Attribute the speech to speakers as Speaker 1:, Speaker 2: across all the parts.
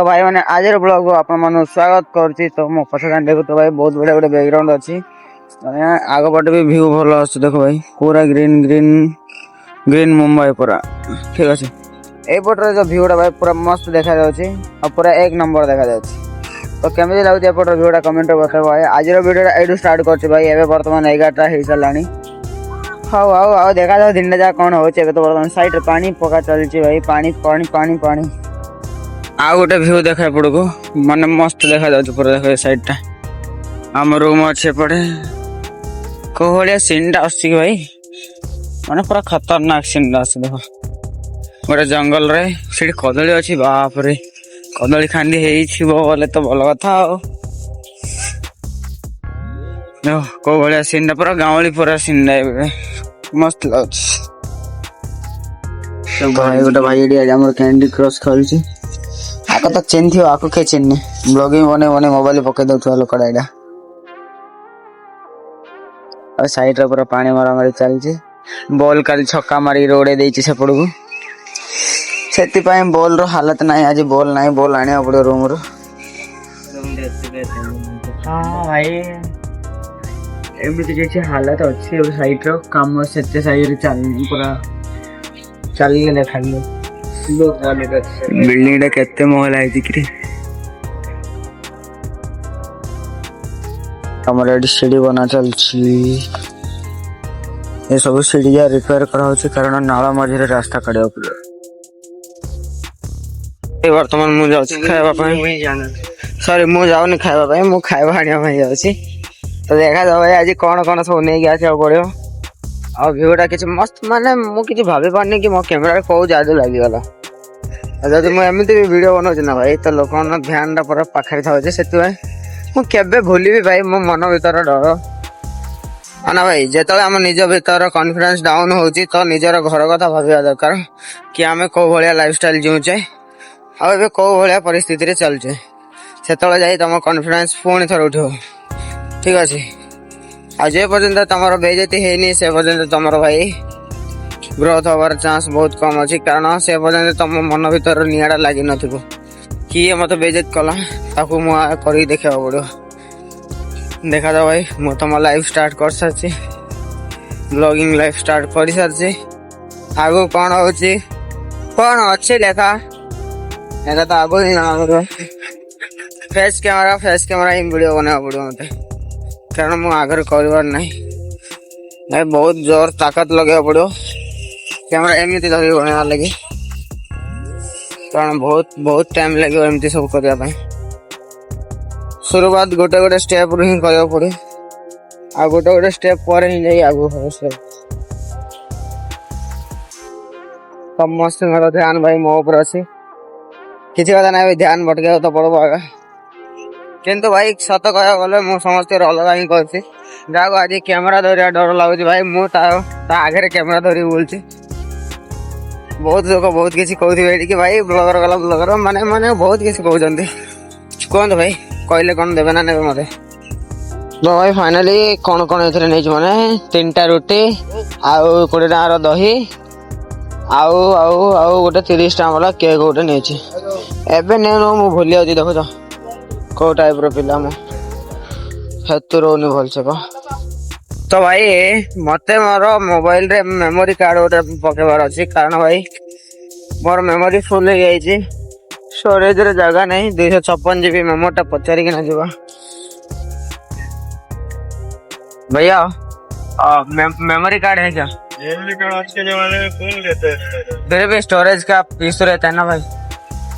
Speaker 1: तो भाई मैंने आज ब्लॉग को आप स्वागत कर तो मो पछा देखो तो भाई बहुत बड़े बड़े बैकग्राउंड अच्छी आग पटे भी व्यू भल आस देखो भाई पूरा ग्रीन ग्रीन ग्रीन मुंबई पूरा ठीक अच्छे यपटर जो भ्यूटा भाई पूरा मस्त देखा और पूरा एक नंबर देखा तो केमी लगे एपटर भ्यूटा कमेंट बताओ भाई आज वीडियो यू स्टार्ट कर भाई एवं बर्तमान 11टा हो सारा हाँ आओ आओ देखा जाओ दिन जा कौन हो तो बर्तमान साइड पानी पका चलती भाई पानी पानी पानी पानी आ गोटे भ्यू देखा पड़को माने मस्त देखा जाऊँ पूरा देख साइड टा आम रूम अच्छे पड़े कौ भाया सीन टा आस भाई माने पूरा खतरनाक सीन आस देख गोटे जंगल रे सीट कदली अच्छी बाप रे कदली खांडी होले तो भल कथा कौ भाया सीन टा पूरा गाँवली पूरा सीन मस्त लगे भाई गोटे भाई आम कैंडी क्रश खेलुची आको तो चेन थी आको के चेन ब्लॉगिंग बने बने मोबाइल पकई दउथवा लोकड़ा एडा और साइड रे पूरा पानी मारा मारी चलची बॉल काली छक्का मारी रोडे देची सेपड़ को सेति पई बॉल रो हालत नाही आज बॉल आनिया पड़ो रूम रो हां भाई एमती जे हालत अच्छी साइड रो काम सेते साइड चल पूरा चल गले खाली बिल्डिंग केते महल है हमारे सीढ़ी बना चलची ये सब सीढ़ी रिपेयर करा कारण नाला मझे रास्ता काढ़ा पड़े बर्तमान मुझे खावा सॉरी मुझे जाऊनी खावा मुझे खावा आने जाऊँगी तो देखा जाओ भाई आज कौन कौन सब नहीं आसा पड़ो आ भ्यूटा कि मस्त माने मुझे भाभी पारनी कि मो कैमेरा कौ जादू लगिगला जदि मुझे भी वीडियो बनाऊँ ना भाई तो लोक ध्यान टा पूरा पाखे था मुझे भूलि भाई मो मन भर डर ना भाई जो आम निज भर कॉन्फिडेंस डाउन हो तो निजर घर कथा भाविया दरकार कि आम कौ भाया लाइफस्टाइल जीचे आउ कौ भाया परिस्थिति चलचे से तुम कॉन्फिडेंस पुणी थर उठ ठीक अच्छे आज पर्यंत तुम बेइज्जती है से पर्यंत तुम भाई ग्रोथ हबार चांस बहुत कम अच्छी कारण से पर्यंत तुम मन भर निआड़ा लगी न किए मत बेइज्जत कला ताकू मुझे देखा पड़ो देखा जाओ भाई मु तुम लाइफ स्टार्ट कर सारी ब्लॉगिंग लाइफ स्टार्ट कर सारी आगु कौन हो कौन अच्छे देखा देखा तो आगु ही ना फेस कैमरा ही वीडियो बना पड़ो मत कारण मु आगे कर भाई बहुत जोर ताकत लगे पड़ो कैमरा एमती धरिक बनवा लगे कारण बहुत टाइम लगे एमती सब करने शुरुआत गोटे गोटे स्टेप रू ही कर पड़े आ गोटे गोटे स्टेप पर ही जाई आगु समस्त ध्यान भाई मो ऊपर अच्छे किसी कथा ना ध्यान भटके तो पड़ो आगे किंतु भाई सत कह गले मु समस्त अलग ही करती जहाँ आज कैमेरा धरिया डर लगुच भाई मुझे आगे कैमेरा धरी बोलती बहुत लोग बहुत किसी कहते कि भाई ब्लॉगर गला ब्लॉगर माने माने बहुत किसी कहते कहते भाई कहले कौन देवे ना नेबे मते तो भाई फाइनली कौन कौन एथरे नहीं माने 3टा रोटी आउ 20 टार दही आउ आउ आउ गोटे 30 टाइम वाला केक गोटे नहीं एबे ने मु भूली जाऊँ देखो तो कौ टाइप रो पिला मु हेतु रोनी भल से तो भाई मते मोर मोबाइल रे मेमोरी कार्ड गोटे पकेबार अच्छी कारण भाई मोर मेमोरी फुल हो जाइए स्टोरेज रे जगह नहीं 256 GB मेमोरी पचारिक ना जीवा भैया मेमोरी कार्ड है क्या?
Speaker 2: मेमोरी कार्ड आज के जमाने में कौन लेते हैं?
Speaker 1: मेरे भी स्टोरेज का इशू रहता है ना भाई,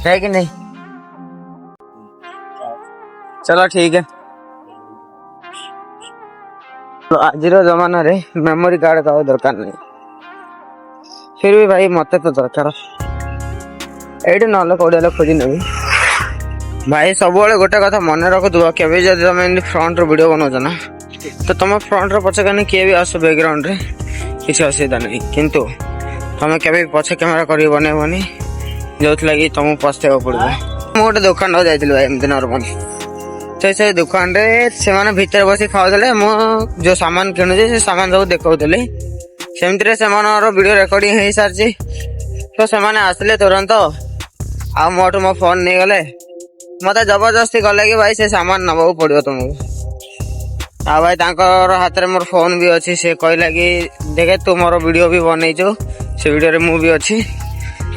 Speaker 1: है कि नहीं? चलो ठीक है। तो आज जमाना रे मेमोरी कार्ड का दरकार नहीं, फिर भी भाई मत तो दरकार एट ना कौड़े खोजी नेबी भाई। सब गोटे कथा मन रखुव केवे जब तुम फ्रंट वीडियो बनाऊच ना तो तुम फ्रंट पछे कहीं किए भी आस बैकग्राउंड रे किसी असुविधा नहीं, किंतु तुम के पछे कैमेरा कर बनैबनी जो लगी तुमको पछताइबा पड़ो। मुझे गोटे दुकान जाइए भाई एमती नॉर्मल, तो से दुकान रे से माने भीतर बस खाऊले मो जो सामान किणुचे से सामान सब देखौले सेमती से वीडियो रिकॉर्डिंग हो सारी। तो से आसले तुरंत आ मोटू मो फोन नहीं गले मते जबरदस्ती कले कि भाई से सामान नबाकू पड़ो तुमको आ भाई तांकर हाथ में मोर फोन भी अच्छी से कहला कि देखे तू मोर वीडियो भी बनईचु से वीडियो मु भी अच्छी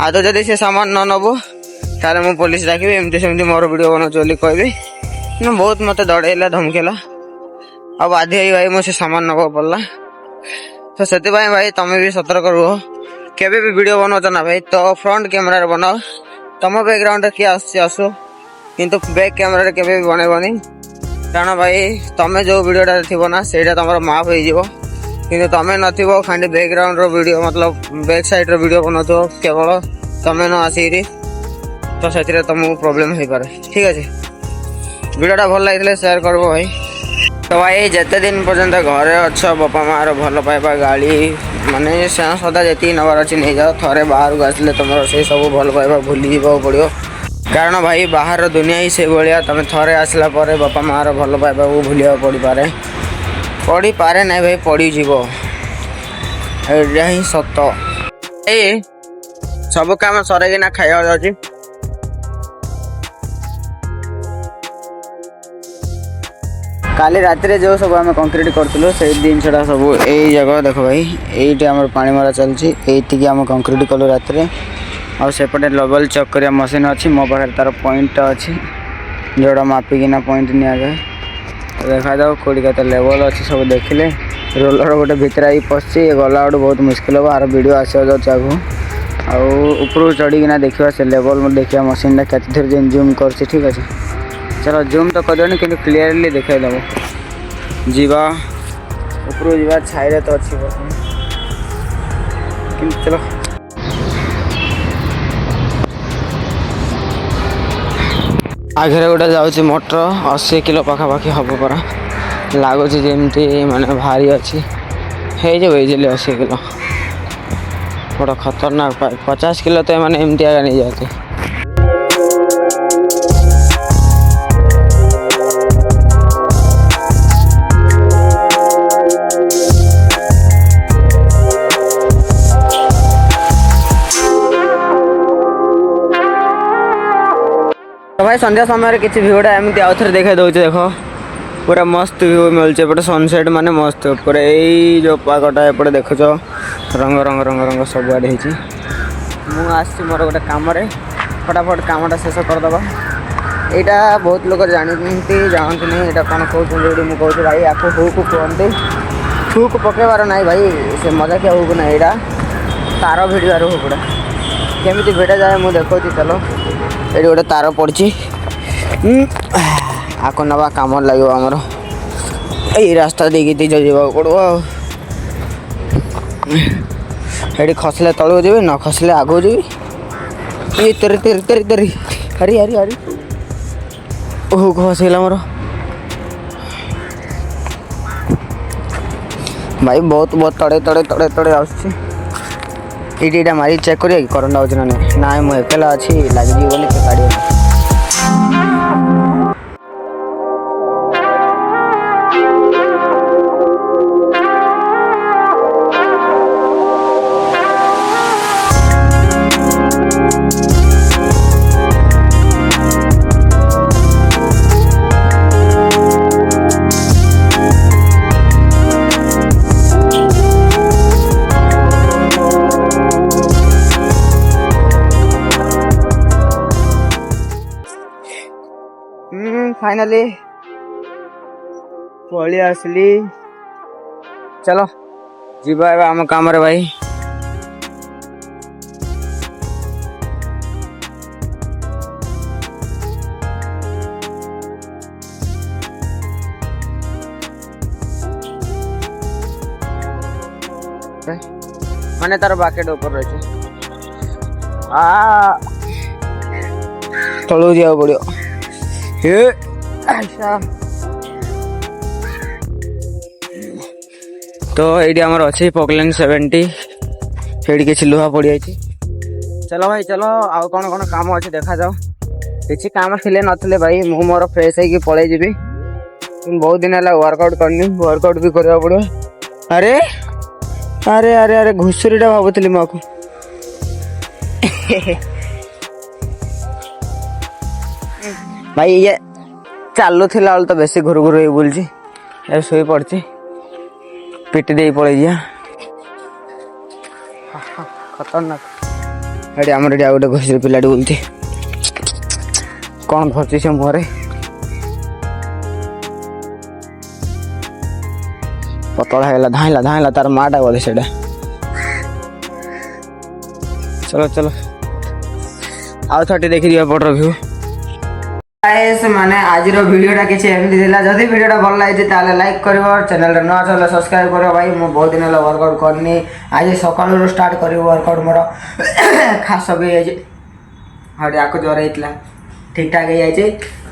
Speaker 1: आ तो जदि से सामान न नबो ताले मु पुलिस डाकिबी एमती सेमती मोर वीडियो बनाउछु बोली कहबी बहुत मते डरेला धमकेला अब बाध्य होई भाई मुझे सामान नबो पड़ला तो से भाई तमें भी सतर्क रुह केबे भी वीडियो बनाओ ना भाई तो फ्रंट कैमरा रे बनाओ तुम बैकग्राउंड किए आसो किंतु बैक कैमरा रे केबे भी बनैबनी कारण भाई तमें जो वीडियोटा थी ना से तुम माफ हो कि तमें नथिबो खाली बैकग्राउंड रो वीडियो मतलब बैक साइड रो वीडियो बनातो केवल तमें न आसिरी तो से तुमको प्रॉब्लम हो पारे ठीक अच्छे वीडियोटा भल लगे शेयर करबो भाई तो भाई जिते दिन पर्यंत घरे अच्छ बापा मार भल पाइबा गाड़ी माने सदा जी नबार अच्छी नहीं जाओ थे बाहर को आसले तुम से सब भल पाइबा भूली जा पड़ो कारण भाई बाहर दुनिया ही से भाया तुम थे आसला बापा मार भल पाइबा को भूलिया पड़ पारे ना भाई पड़ीज ही सत ए सब काम सरकिना खाया जाऊँगी काली रात जो सब आम कंक्रीट करूँ से जिनसा सब यही जगह देख भाई ये आम पानी मरा चलती ये आम कंक्रीट कलु रात आसेपटे लेवल चेक करने मशीन अच्छी मो पाखे तार पॉइंट अच्छी जोड़ा मापिकिना पॉइंट नि जाए देखा जाओ कौटी के लेवल अच्छी सब देखिले रोलर गोटे भितर ही पशि गला गोटे बहुत मुस्किल हम आर वीडियो आसो आगू आउ चढ़ीना देखा से लेवल देखा मशीन के जूम कर ठीक अच्छे चलो जूम तो कर कि क्लीयरली देखा देव जीवा ऊपर जीवा छाई तो अच्छी कि चलो आगे गोटे जाऊँगी मोटर 80 किलो पाखापाखि हम परा लगुच जमती माने भारी अच्छी हो इजिली 80 किलो बड़ा खतरनाक 50 किलो तो मैंने एमती आगे नहीं जाती तो भाई संध्या समय किसी भ्यूटा एमती आउ थे देखा दूचे देख पूरा मस्त भ्यू मिलছে एपटे सनसेट माने मस्त पूरा यही जो पागटा एपटे देखुच रंग रंग रंग रंग सब आड़े मुझे मोर गोटे कम फटाफट कामटा शेष करदे यहाँ बहुत लोग जानते जानते नहीं यहाँ कौन कहते मुझे कहूँ भाई आपको हुक कहते हुक पकेबार ना भाई से मजाकिया हुक ना यहाँ तार भिड़ार हुकटा केमी भिड़ा जाए मुझे देखा चलो ये गोटे तार पड़ी आको नवा कम लगे आमर यही रास्ता देखी जा पड़ो ये खसले तलू जी न खसले आगू जी ये तेरी तेरी तेरी तेरी हरी हरी हरी ओह खसगला मोर भाई बहुत बहुत तड़े तड़े तड़े तड़े आईटा मारी चेक करिए करंट आउच ना ना मुझे एकला अच्छी लगे बोली गाड़ी फाइनली पलि आसली चलो जीवा आम काम रे भाई माने तार बाकेट ऊपर रही तलू जा पड़ो तो ये आमर अच्छे पॉकलैंड 70 ये किसी लुहा पड़ जाए चलो भाई चलो आउ कौन कौन काम अच्छे देखा जाओ किसी काम थिले नथिले भाई मु मोर फ्रेश है पलि जी बहुत दिन है वर्कआउट करनी वर्कआउट भी करवा पड़ो अरे अरे अरे अरे घुसुरीटा भावुली मुझको ଭାଇ ଇଏ ଚାଲୁଥିଲା ବେଳେ ତ ବେଶୀ ଘୁରୁ ଘୁରୁ ହେଇ ବୁଲୁଛି, ଏବେ ଶୋଇ ପଡିଛି, ପିଟି ଦେଇ ପଳେଇଯିବା। ଖତରନାକ। ଏଠି ଆମର ଏଠି ଆଉ ଗୋଟେ ଘୋଷିର ପିଲାଟି ବୁଲୁଛି, କ'ଣ ଧରିଛି ସେ ମୁହଁରେ, ପତଳା ହେଇଗଲା, ଧାଇଁଲା ଧାଇଁଲା, ତାର ମାଟା ବୋଧେ ସେଇଟା। ଚलो ଚलो ଆଉ ଥରେ ଦେଖିଦିଅ ପଟର ଭିଉ। ମାନେ ଆଜିର ଭିଡ଼ିଓଟା କିଛି ଏମିତି ଥିଲା। ଯଦି ଭିଡ଼ିଓଟା ଭଲ ଲାଗିଛି ତାହେଲେ ଲାଇକ୍ କରିବ, ଚ୍ୟାନେଲରେ ନୂଆ ଥିଲେ ସବସ୍କ୍ରାଇବ୍ କରିବ। ଭାଇ ମୁଁ ବହୁତ ଦିନ ହେଲା ୱାର୍କଆଉଟ୍ କରିନି, ଆଜି ସକାଳରୁ ଷ୍ଟାର୍ଟ କରିବି ୱାର୍କଆଉଟ୍। ମୋର ଖାସ ବି ହେଇଯାଇଛି, ଆଉ ଆକୁ ଜ୍ୱର ହେଇଥିଲା, ଠିକ୍ ଠାକ୍ ହେଇଯାଇଛି।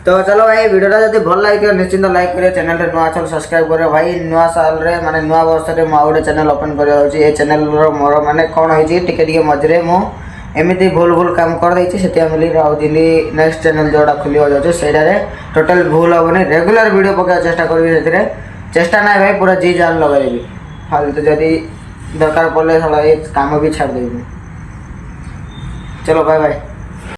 Speaker 1: ତ ଚलो ଭାଇ ଭିଡ଼ିଓଟା ଯଦି ଭଲ ଲାଗିଥିବ ନିଶ୍ଚିନ୍ତ ଲାଇକ୍ କରିବ, ଚ୍ୟାନେଲରେ ନୂଆ ଅଛ ସବସ୍କ୍ରାଇବ୍ କରିବ। ଭାଇ ନୂଆ ସାଲରେ ମାନେ ନୂଆ ବର୍ଷରେ ମୁଁ ଆଉ ଗୋଟେ ଚ୍ୟାନେଲ୍ ଓପନ୍ କରିବାକୁ ଯାଉଛି। ଏ ଚ୍ୟାନେଲ୍ର ମୋର ମାନେ କ'ଣ ହେଇଛି ଟିକେ ଟିକେ ମଝିରେ ମୁଁ ଏମିତି ଭୁଲ କାମ କରିଦେଇଛି, ସେଥିପାଇଁ ବୋଲି ଆଉ ଦିଲ୍ଲୀ ନେକ୍ସଟ ଚ୍ୟାନେଲ୍ ଯେଉଁଟା ଖୋଲିବାକୁ ଯାଉଛି ସେଇଟାରେ ଟୋଟାଲ୍ ଭୁଲ ହେବନି, ରେଗୁଲାର ଭିଡ଼ିଓ ପକାଇବାକୁ ଚେଷ୍ଟା କରିବି। ସେଥିରେ ଚେଷ୍ଟା ନାହିଁ ଭାଇ, ପୁରା ଜି ଜାନ୍ ଲଗାଇବି, ଫାଲତୁ ଯଦି ଦରକାର ପଡ଼ିଲେ ଏ କାମ ବି ଛାଡ଼ିଦେବି। ଚलो ବାଏ ବାଏ।